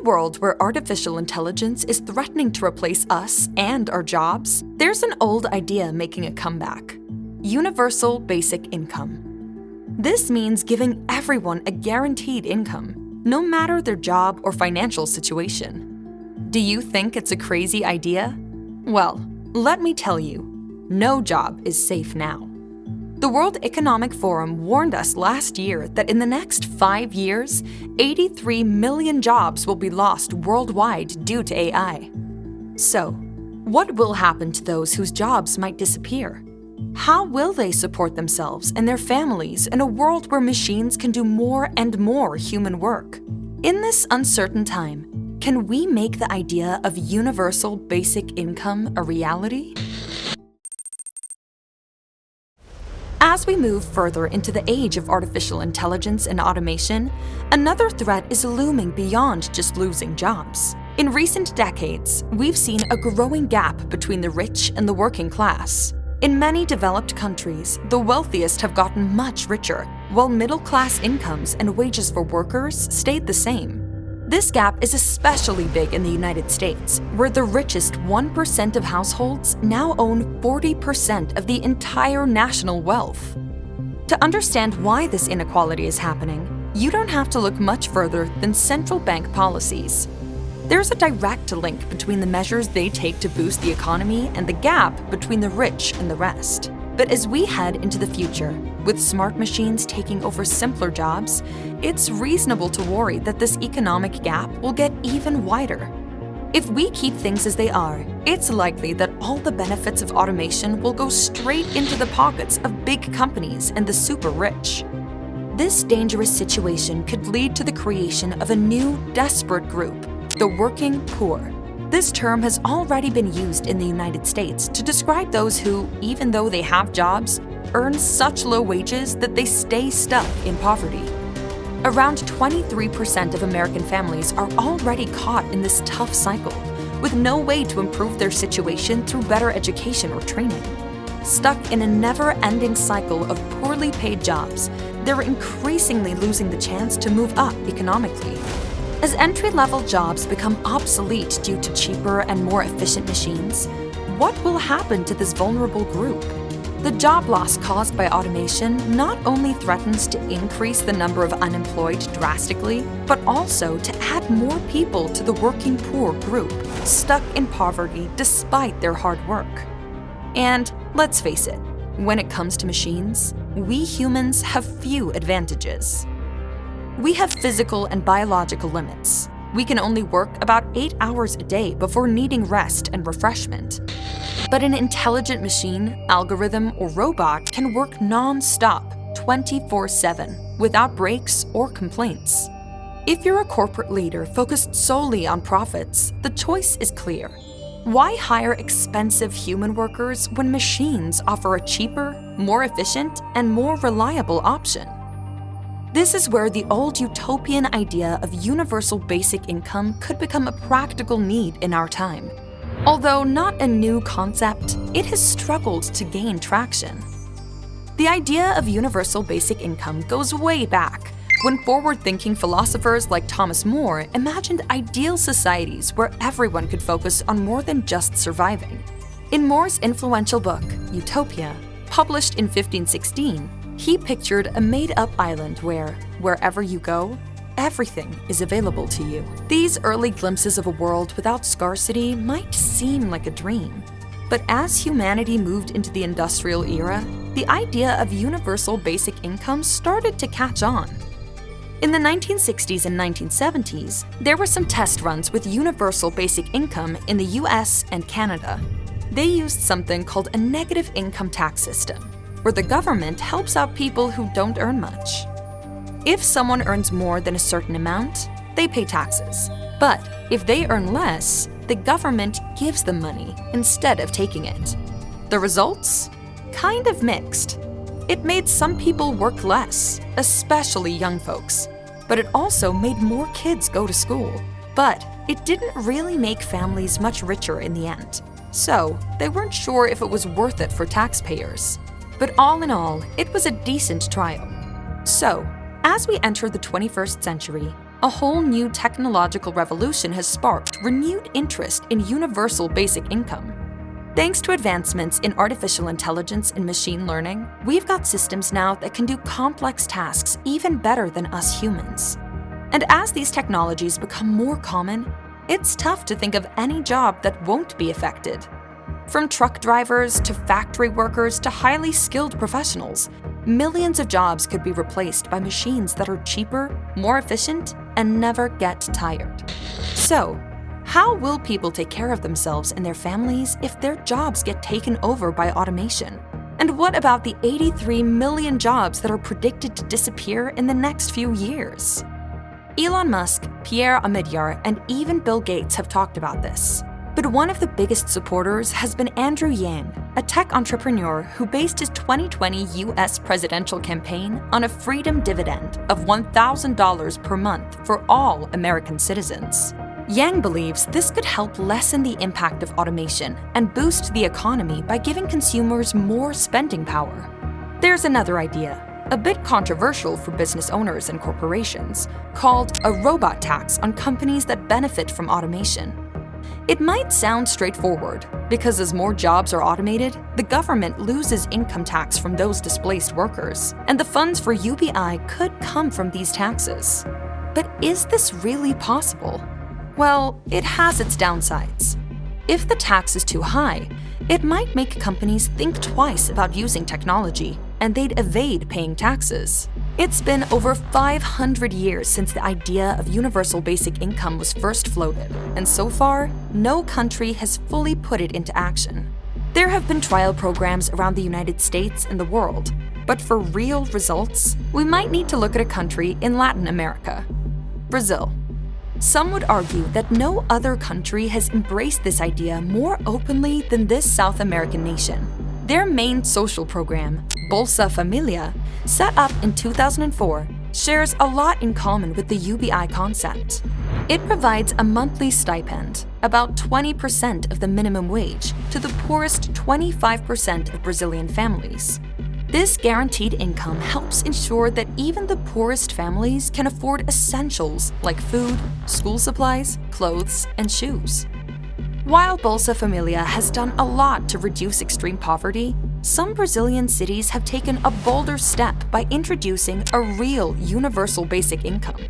a world where artificial intelligence is threatening to replace us and our jobs, there's an old idea making a comeback: universal basic income. This means giving everyone a guaranteed income, no matter their job or financial situation. Do you think it's a crazy idea? Well, let me tell you, no job is safe now. The World Economic Forum warned us last year that in the next 5 years, 83 million jobs will be lost worldwide due to AI. So, what will happen to those whose jobs might disappear? How will they support themselves and their families in a world where machines can do more and more human work? In this uncertain time, can we make the idea of universal basic income a reality? As we move further into the age of artificial intelligence and automation, another threat is looming beyond just losing jobs. In recent decades, we've seen a growing gap between the rich and the working class. In many developed countries, the wealthiest have gotten much richer, while middle-class incomes and wages for workers stayed the same. This gap is especially big in the United States, where the richest 1% of households now own 40% of the entire national wealth. To understand why this inequality is happening, you don't have to look much further than central bank policies. There's a direct link between the measures they take to boost the economy and the gap between the rich and the rest. But as we head into the future, with smart machines taking over simpler jobs, it's reasonable to worry that this economic gap will get even wider. If we keep things as they are, it's likely that all the benefits of automation will go straight into the pockets of big companies and the super rich. This dangerous situation could lead to the creation of a new, desperate group: the working poor. This term has already been used in the United States to describe those who, even though they have jobs, earn such low wages that they stay stuck in poverty. Around 23% of American families are already caught in this tough cycle, with no way to improve their situation through better education or training. Stuck in a never-ending cycle of poorly paid jobs, they're increasingly losing the chance to move up economically. As entry-level jobs become obsolete due to cheaper and more efficient machines, what will happen to this vulnerable group? The job loss caused by automation not only threatens to increase the number of unemployed drastically, but also to add more people to the working poor group, stuck in poverty despite their hard work. And let's face it, when it comes to machines, we humans have few advantages. We have physical and biological limits. We can only work about 8 hours a day before needing rest and refreshment. But an intelligent machine, algorithm, or robot can work non-stop, 24/7, without breaks or complaints. If you're a corporate leader focused solely on profits, the choice is clear. Why hire expensive human workers when machines offer a cheaper, more efficient, and more reliable option? This is where the old utopian idea of universal basic income could become a practical need in our time. Although not a new concept, it has struggled to gain traction. The idea of universal basic income goes way back, when forward-thinking philosophers like Thomas More imagined ideal societies where everyone could focus on more than just surviving. In More's influential book, Utopia, published in 1516, he pictured a made-up island where, wherever you go, everything is available to you. These early glimpses of a world without scarcity might seem like a dream. But as humanity moved into the industrial era, the idea of universal basic income started to catch on. In the 1960s and 1970s, there were some test runs with universal basic income in the US and Canada. They used something called a negative income tax system, where the government helps out people who don't earn much. If someone earns more than a certain amount, they pay taxes. But if they earn less, the government gives them money instead of taking it. The results? Kind of mixed. It made some people work less, especially young folks. But it also made more kids go to school. But it didn't really make families much richer in the end. So they weren't sure if it was worth it for taxpayers. But all in all, it was a decent trial. So, as we enter the 21st century, A whole new technological revolution has sparked renewed interest in universal basic income. Thanks to advancements in artificial intelligence and machine learning, we've got systems now that can do complex tasks even better than us humans. And as these technologies become more common, it's tough to think of any job that won't be affected. From truck drivers to factory workers to highly skilled professionals, millions of jobs could be replaced by machines that are cheaper, more efficient, and never get tired. So, how will people take care of themselves and their families if their jobs get taken over by automation? And what about the 83 million jobs that are predicted to disappear in the next few years? Elon Musk, Pierre Omidyar, and even Bill Gates have talked about this. But one of the biggest supporters has been Andrew Yang, a tech entrepreneur who based his 2020 US presidential campaign on a freedom dividend of $1,000 per month for all American citizens. Yang believes this could help lessen the impact of automation and boost the economy by giving consumers more spending power. There's another idea, a bit controversial for business owners and corporations, called a robot tax on companies that benefit from automation. It might sound straightforward, because as more jobs are automated, the government loses income tax from those displaced workers, and the funds for UBI could come from these taxes. But is this really possible? Well, it has its downsides. If the tax is too high, it might make companies think twice about using technology, and they'd evade paying taxes. It's been over 500 years since the idea of universal basic income was first floated, and so far, no country has fully put it into action. There have been trial programs around the United States and the world, but for real results, we might need to look at a country in Latin America, Brazil. Some would argue that no other country has embraced this idea more openly than this South American nation. Their main social program, Bolsa Familia, set up in 2004, shares a lot in common with the UBI concept. It provides a monthly stipend, about 20% of the minimum wage, to the poorest 25% of Brazilian families. This guaranteed income helps ensure that even the poorest families can afford essentials like food, school supplies, clothes, and shoes. While Bolsa Familia has done a lot to reduce extreme poverty, some Brazilian cities have taken a bolder step by introducing a real universal basic income.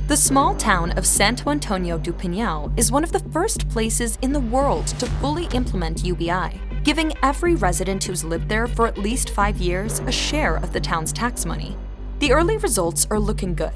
The small town of Santo Antônio do Pinhal is one of the first places in the world to fully implement UBI, giving every resident who's lived there for at least 5 years a share of the town's tax money. The early results are looking good.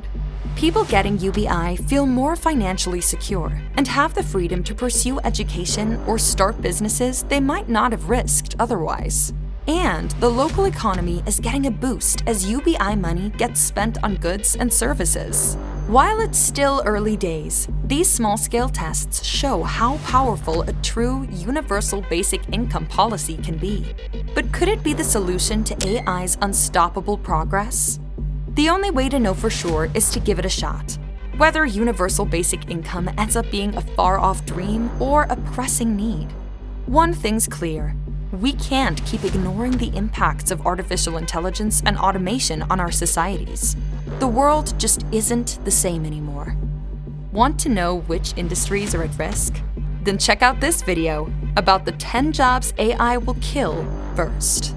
People getting UBI feel more financially secure and have the freedom to pursue education or start businesses they might not have risked otherwise. And the local economy is getting a boost as UBI money gets spent on goods and services. While it's still early days, these small-scale tests show how powerful a true universal basic income policy can be. But could it be the solution to AI's unstoppable progress? The only way to know for sure is to give it a shot. Whether universal basic income ends up being a far-off dream or a pressing need. One thing's clear. We can't keep ignoring the impacts of artificial intelligence and automation on our societies. The world just isn't the same anymore. Want to know which industries are at risk? Then check out this video about the 10 jobs AI will kill first.